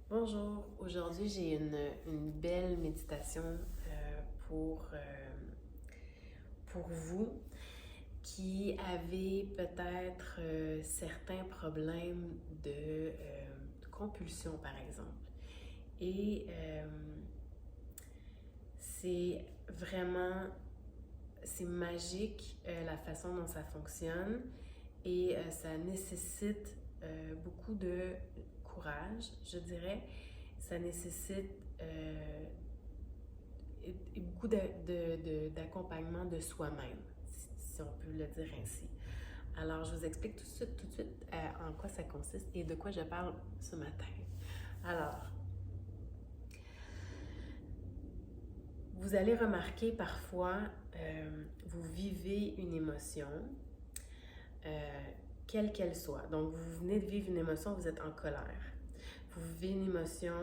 Bonjour, aujourd'hui j'ai une belle méditation pour, pour vous qui avez peut-être certains problèmes de compulsion par exemple. Et c'est vraiment, c'est magique la façon dont ça fonctionne et ça nécessite beaucoup de courage, je dirais. Ça nécessite et beaucoup d'accompagnement de soi-même, si on peut le dire ainsi. Alors, je vous explique tout de suite en quoi ça consiste et de quoi je parle ce matin. Alors, vous allez remarquer parfois, vous vivez une émotion, euh, quelle qu'elle soit. Donc, vous venez de vivre une émotion, vous êtes en colère. Vous vivez une émotion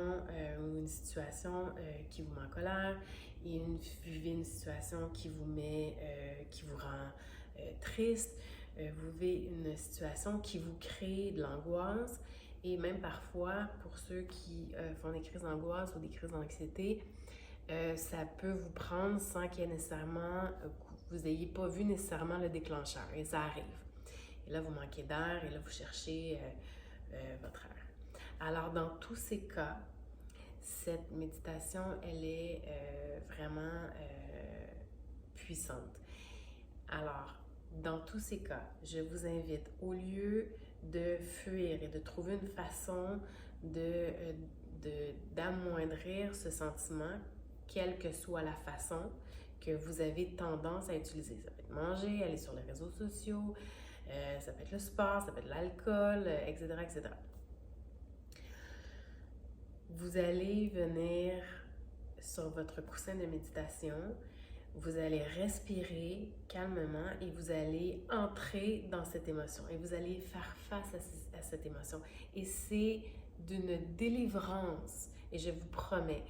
ou une situation qui vous met en colère et vous vivez une situation qui vous met, qui vous rend triste. Vous vivez une situation qui vous crée de l'angoisse et même parfois, pour ceux qui font des crises d'angoisse ou des crises d'anxiété, ça peut vous prendre sans qu'il y ait nécessairement, que vous n'ayez pas vu nécessairement le déclencheur et ça arrive. Et là, vous manquez d'air et là, vous cherchez votre air. Alors, dans tous ces cas, cette méditation, elle est vraiment puissante. Alors, dans tous ces cas, je vous invite, au lieu de fuir et de trouver une façon d'amoindrir ce sentiment, quelle que soit la façon que vous avez tendance à utiliser. Ça peut être manger, aller sur les réseaux sociaux, ça peut être le sport, ça peut être l'alcool, etc., etc. Vous allez venir sur votre coussin de méditation, vous allez respirer calmement et vous allez entrer dans cette émotion et vous allez faire face à cette émotion. Et c'est d'une délivrance et je vous promets,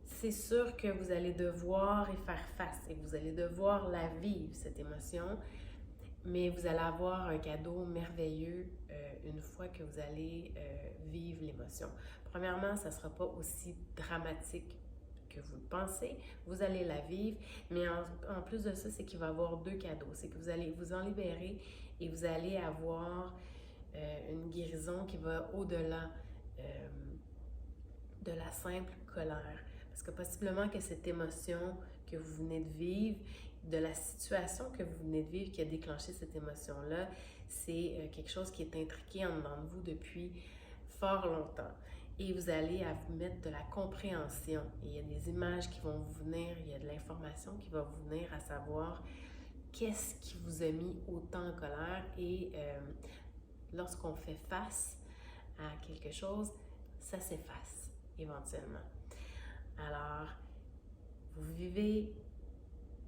c'est sûr que vous allez devoir y faire face et vous allez devoir la vivre, cette émotion, mais vous allez avoir un cadeau merveilleux une fois que vous allez vivre l'émotion. Premièrement, ça ne sera pas aussi dramatique que vous le pensez, vous allez la vivre, mais en plus de ça, c'est qu'il va y avoir deux cadeaux. C'est que vous allez vous en libérer et vous allez avoir une guérison qui va au-delà de la simple colère. Parce que possiblement que cette émotion que vous venez de vivre, de la situation que vous venez de vivre qui a déclenché cette émotion-là, c'est quelque chose qui est intriqué en dedans de vous depuis fort longtemps. Et vous allez à vous mettre de la compréhension. Et il y a des images qui vont vous venir, il y a de l'information qui va vous venir à savoir qu'est-ce qui vous a mis autant en colère. Et lorsqu'on fait face à quelque chose, ça s'efface éventuellement. Alors, vous vivez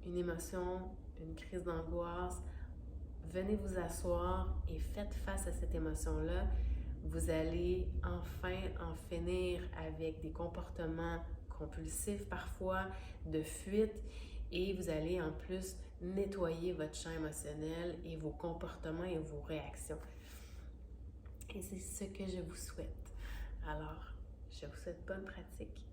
une émotion, une crise d'angoisse, venez vous asseoir et faites face à cette émotion-là. Vous allez enfin en finir avec des comportements compulsifs parfois, de fuite, et vous allez en plus nettoyer votre champ émotionnel et vos comportements et vos réactions. Et c'est ce que je vous souhaite. Alors, je vous souhaite bonne pratique.